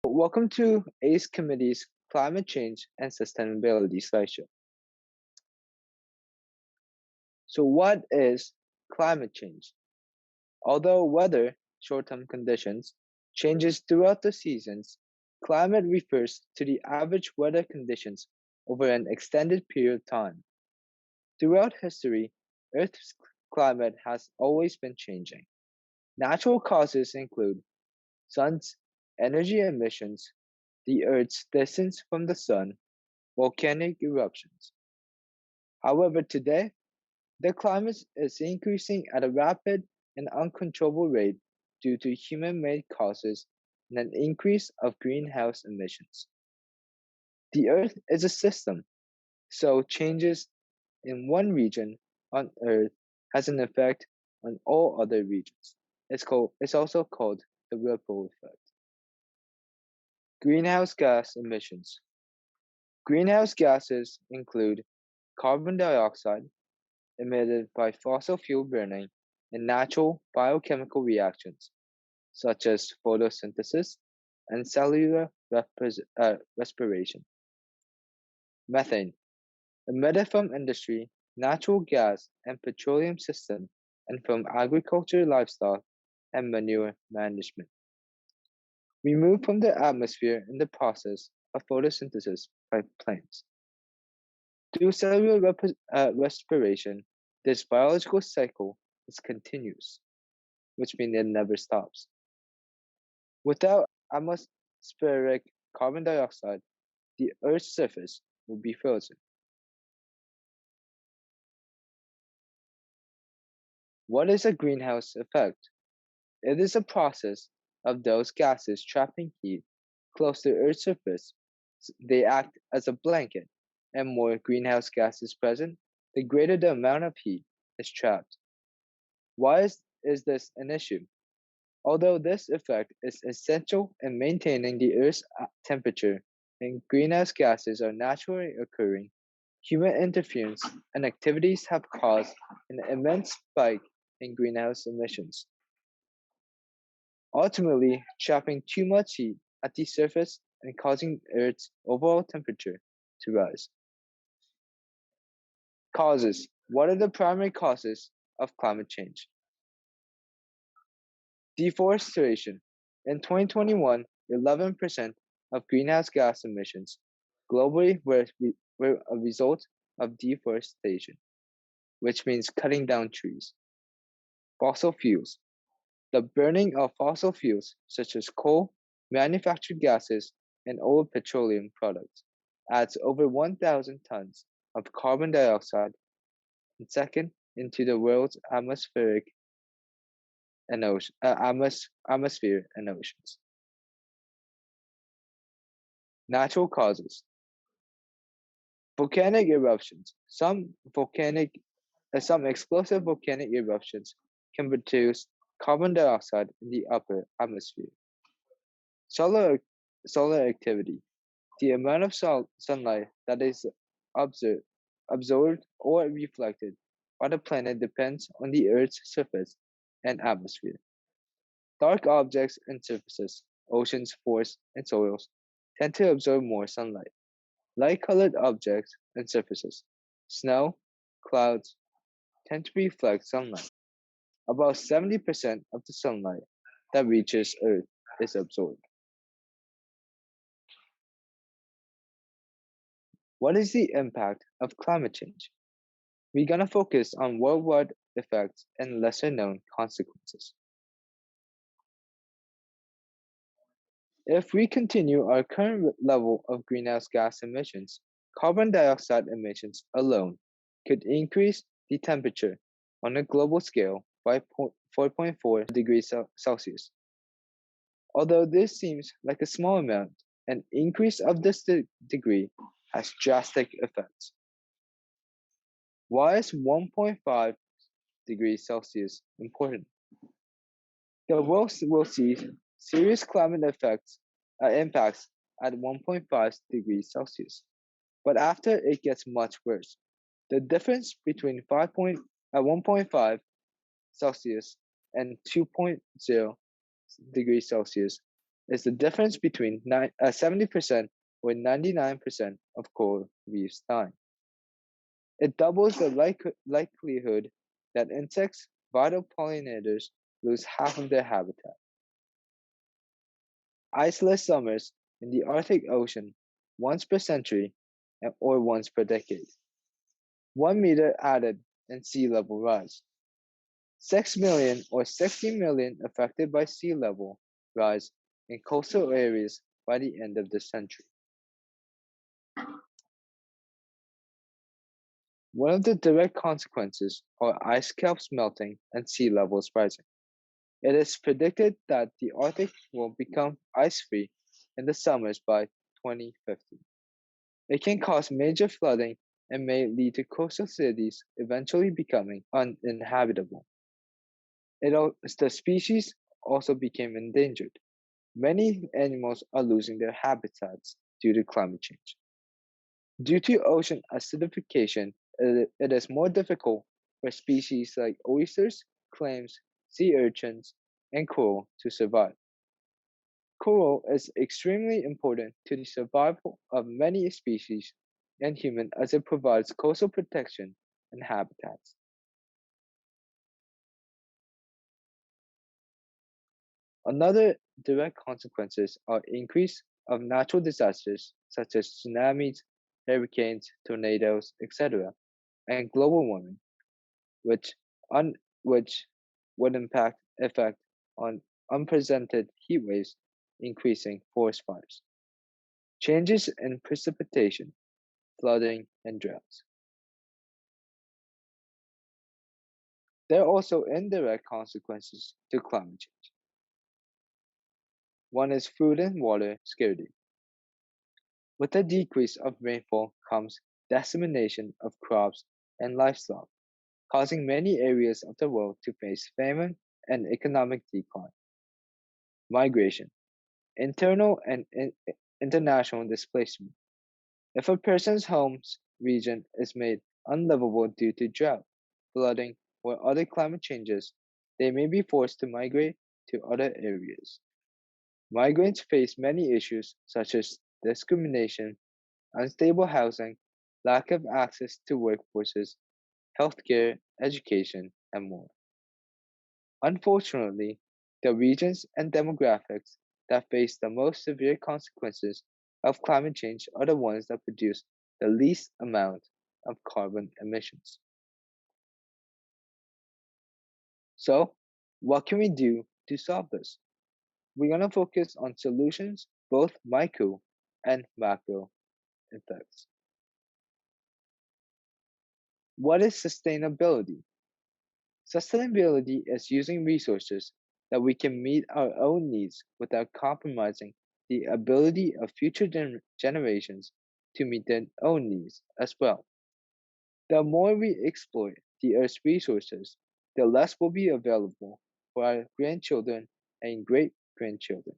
Welcome to ACE Committee's Climate Change and Sustainability slideshow. So what is climate change? Although weather, short-term conditions, changes throughout the seasons, climate refers to the average weather conditions over an extended period of time. Throughout history, Earth's climate has always been changing. Natural causes include sun's energy emissions, the Earth's distance from the sun, volcanic eruptions. However, today, the climate is increasing at a rapid and uncontrollable rate due to human-made causes and an increase of greenhouse emissions. The Earth is a system, so changes in one region on Earth has an effect on all other regions. It's also called the ripple effect. Greenhouse gas emissions. Greenhouse gases include carbon dioxide emitted by fossil fuel burning and natural biochemical reactions, such as photosynthesis and cellular respiration. Methane, emitted from industry, natural gas, and petroleum system, and from agriculture, livestock, and manure management. Removed from the atmosphere in the process of photosynthesis by plants. Through cellular respiration, this biological cycle is continuous, which means it never stops. Without atmospheric carbon dioxide, the Earth's surface would be frozen. What is a greenhouse effect? It is a process of those gases trapping heat close to Earth's surface. They act as a blanket, and more greenhouse gas is present, the greater the amount of heat is trapped. Why is this an issue? Although this effect is essential in maintaining the Earth's temperature and greenhouse gases are naturally occurring, human interference and activities have caused an immense spike in greenhouse emissions, ultimately trapping too much heat at the surface and causing Earth's overall temperature to rise. Causes. What are the primary causes of climate change? Deforestation. In 2021, 11% of greenhouse gas emissions globally were a result of deforestation, which means cutting down trees. Fossil fuels. The burning of fossil fuels, such as coal, manufactured gases, and oil petroleum products, adds over 1,000 tons of carbon dioxide and second into the world's atmosphere and oceans. Natural causes. Volcanic eruptions. Some explosive volcanic eruptions can produce carbon dioxide in the upper atmosphere. Solar activity. The amount of sunlight that is absorbed or reflected by the planet depends on the Earth's surface and atmosphere. Dark objects and surfaces, oceans, forests, and soils, tend to absorb more sunlight. Light-colored objects and surfaces, snow, clouds, tend to reflect sunlight. About 70% of the sunlight that reaches Earth is absorbed. What is the impact of climate change? We're going to focus on worldwide effects and lesser-known consequences. If we continue our current level of greenhouse gas emissions, carbon dioxide emissions alone could increase the temperature on a global scale by 4.4 degrees Celsius. Although this seems like a small amount, an increase of this degree has drastic effects. Why is 1.5 degrees Celsius important? The world will see serious climate impacts at 1.5 degrees Celsius, but after it gets much worse. The difference between 1.5 Celsius and 2.0 degrees Celsius is the difference between 70% or 99% of coral reefs dying. It doubles the likelihood that insects, vital pollinators, lose half of their habitat. Iceless summers in the Arctic Ocean once per century or once per decade. 1 meter added in sea level rise. 6 million or 60 million affected by sea level rise in coastal areas by the end of the century. One of the direct consequences are ice caps melting and sea levels rising. It is predicted that the Arctic will become ice-free in the summers by 2050. It can cause major flooding and may lead to coastal cities eventually becoming uninhabitable. The species also became endangered. Many animals are losing their habitats due to climate change. Due to ocean acidification, it is more difficult for species like oysters, clams, sea urchins, and coral to survive. Coral is extremely important to the survival of many species and humans as it provides coastal protection and habitats. Another direct consequences are increase of natural disasters such as tsunamis, hurricanes, tornadoes, etc., and global warming, which un, which would effect on unprecedented heat waves, increasing forest fires, changes in precipitation, flooding, and droughts. There are also indirect consequences to climate change. One is food and water scarcity. With a decrease of rainfall comes decimation of crops and livestock, causing many areas of the world to face famine and economic decline. Migration, internal and international displacement. If a person's home's region is made unlivable due to drought, flooding, or other climate changes, they may be forced to migrate to other areas. Migrants face many issues such as discrimination, unstable housing, lack of access to workforces, healthcare, education, and more. Unfortunately, the regions and demographics that face the most severe consequences of climate change are the ones that produce the least amount of carbon emissions. So, what can we do to solve this? We're going to focus on solutions, both micro and macro effects. What is sustainability? Sustainability is using resources that we can meet our own needs without compromising the ability of future generations to meet their own needs as well. The more we exploit the Earth's resources, the less will be available for our grandchildren and great grandchildren.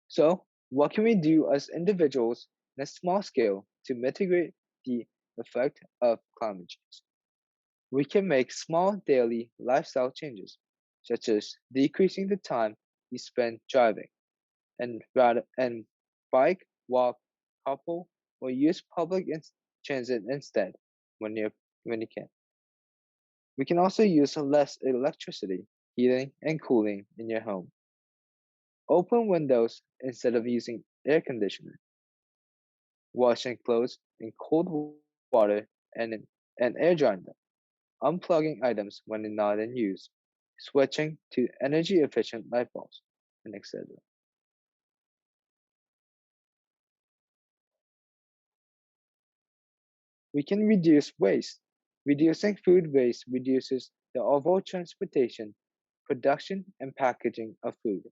So, what can we do as individuals on a small scale to mitigate the effect of climate change? We can make small daily lifestyle changes, such as decreasing the time we spend driving and bike, walk, carpool, or use public transit instead when you can. We can also use less electricity, heating, and cooling in your home. Open windows instead of using air conditioner. Washing clothes in cold water and air drying them. Unplugging items when not in use. Switching to energy efficient light bulbs, and etc. We can reduce waste. Reducing food waste reduces the overall transportation, production, and packaging of food.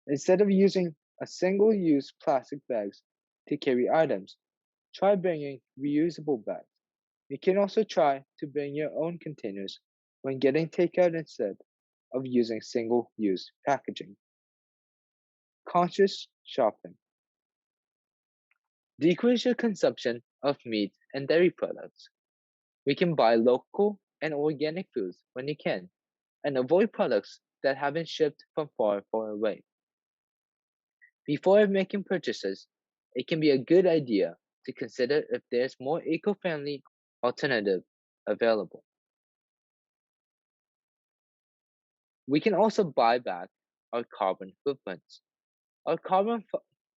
Instead of using a single-use plastic bags to carry items, try bringing reusable bags. You can also try to bring your own containers when getting takeout instead of using single-use packaging. Conscious shopping. Decrease your consumption of meat and dairy products. We can buy local and organic foods when you can, and avoid products that have been shipped from far, far away. Before making purchases, it can be a good idea to consider if there's more eco-friendly alternative available. We can also buy back our carbon footprints. Our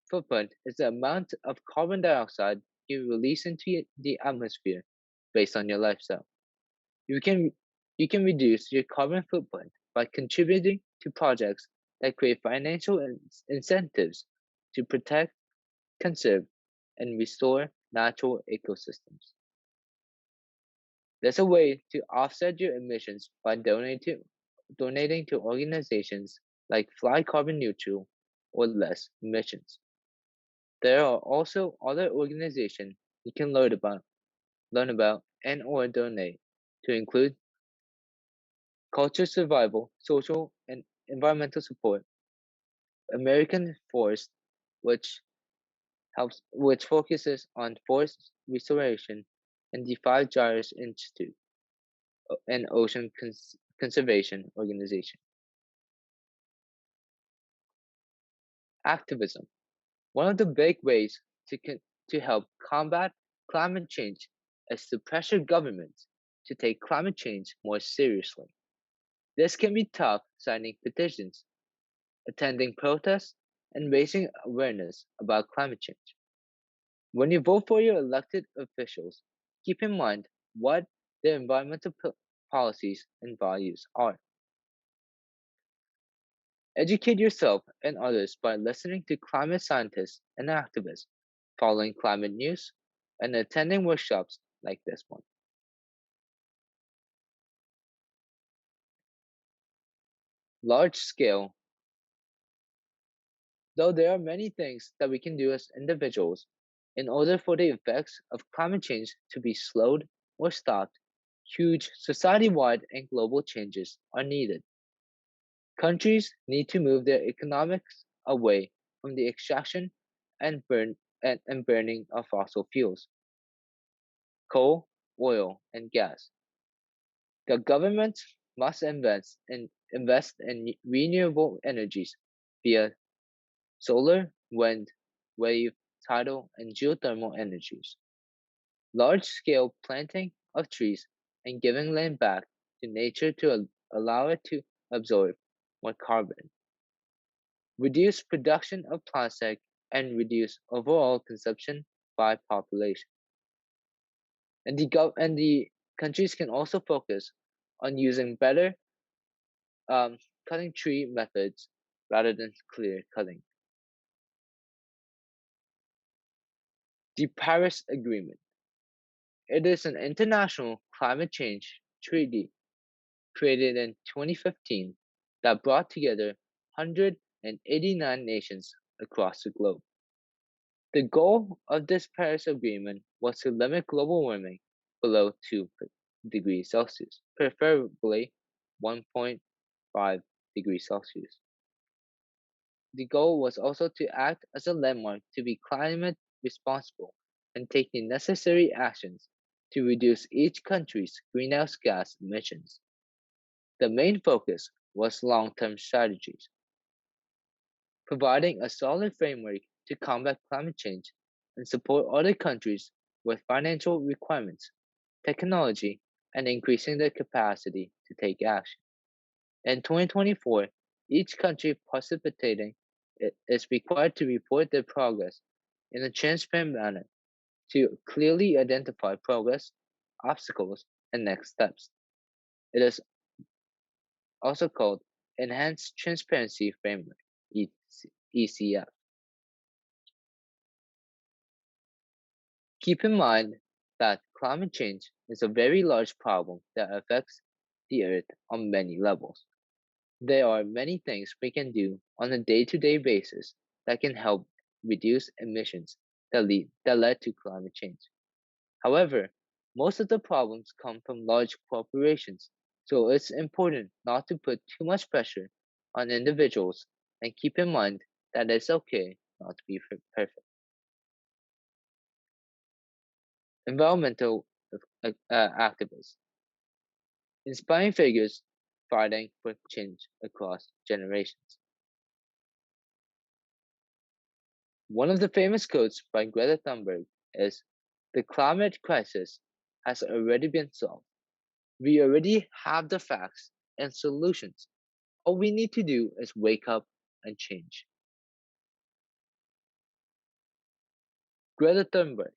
footprint is the amount of carbon dioxide you release into the atmosphere based on your lifestyle. You can you can reduce your carbon footprint by contributing to projects that create financial incentives to protect, conserve, and restore natural ecosystems. There's a way to offset your emissions by donating to organizations like Fly Carbon Neutral or Less Emissions. There are also other organizations you can learn about and or donate to include culture survival, social and environmental support, American Forest, which which focuses on forest restoration, and the Five Gyres Institute, an ocean conservation organization. Activism. One of the big ways to help combat climate change is to pressure governments to take climate change more seriously. This can be tough, signing petitions, attending protests, and raising awareness about climate change. When you vote for your elected officials, keep in mind what their environmental policies and values are. Educate yourself and others by listening to climate scientists and activists, following climate news, and attending workshops like this one. Large scale. Though there are many things that we can do as individuals, in order for the effects of climate change to be slowed or stopped, huge society wide and global changes are needed. Countries need to move their economics away from the extraction and burning of fossil fuels, coal, oil, and gas. The governments must invest in renewable energies via solar, wind, wave, tidal, and geothermal energies. Large-scale planting of trees and giving land back to nature to allow it to absorb more carbon. Reduce production of plastic and reduce overall consumption by population. And the countries can also focus on using better cutting tree methods rather than clear cutting. The Paris Agreement. It is an international climate change treaty created in 2015 that brought together 189 nations across the globe. The goal of this Paris Agreement was to limit global warming below 2 degrees Celsius, preferably 1.5 degrees Celsius. The goal was also to act as a landmark to be climate responsible and take the necessary actions to reduce each country's greenhouse gas emissions. The main focus was long-term strategies, providing a solid framework to combat climate change and support other countries with financial requirements, technology, and increasing their capacity to take action. In 2024, each country participating is required to report their progress in a transparent manner to clearly identify progress, obstacles, and next steps. It is also called Enhanced Transparency Framework, ECF. Keep in mind that climate change is a very large problem that affects the Earth on many levels. There are many things we can do on a day-to-day basis that can help reduce emissions that led to climate change. However, most of the problems come from large corporations, so it's important not to put too much pressure on individuals and keep in mind that it's okay not to be perfect. Environmental activists, inspiring figures fighting for change across generations. One of the famous quotes by Greta Thunberg is, "The climate crisis has already been solved. We already have the facts and solutions. All we need to do is wake up and change." Greta Thunberg,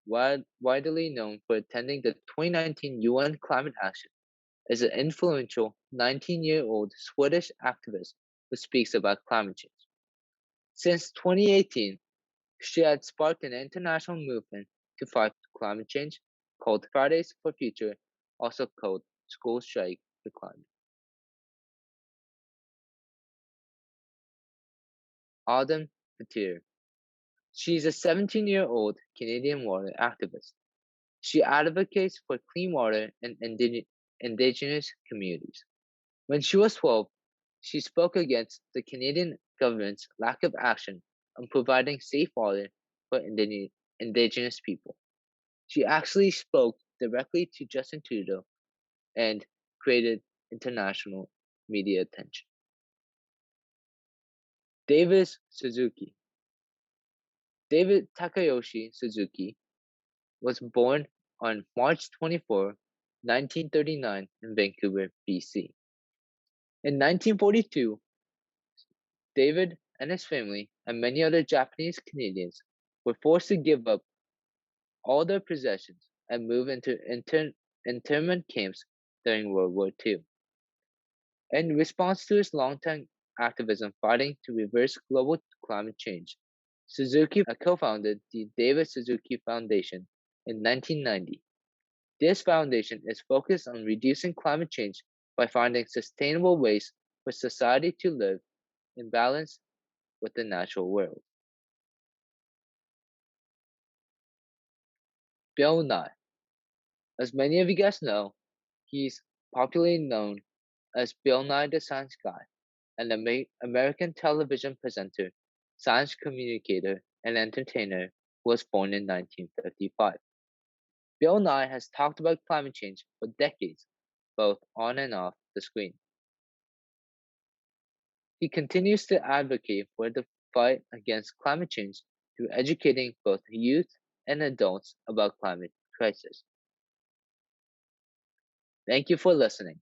widely known for attending the 2019 UN Climate Action, is an influential 19-year-old Swedish activist who speaks about climate change. Since 2018, she had sparked an international movement to fight climate change called Fridays for Future, also called School Strike for Climate. Autumn Patir. She's a 17-year-old Canadian water activist. She advocates for clean water in Indigenous communities. When she was 12, she spoke against the Canadian government's lack of action on providing safe water for Indigenous people. She actually spoke directly to Justin Trudeau and created international media attention. David Suzuki. David Takayoshi Suzuki was born on March 24, 1939 in Vancouver, BC. In 1942, David and his family and many other Japanese Canadians were forced to give up all their possessions and move into internment camps during World War II. In response to his long-term activism fighting to reverse global climate change, Suzuki co-founded the David Suzuki Foundation in 1990. This foundation is focused on reducing climate change by finding sustainable ways for society to live in balance with the natural world. Bill Nye. As many of you guys know, he's popularly known as Bill Nye the Science Guy, an American television presenter, science communicator, and entertainer who was born in 1955. Bill Nye has talked about climate change for decades, both on and off the screen. He continues to advocate for the fight against climate change through educating both youth and adults about climate crisis. Thank you for listening.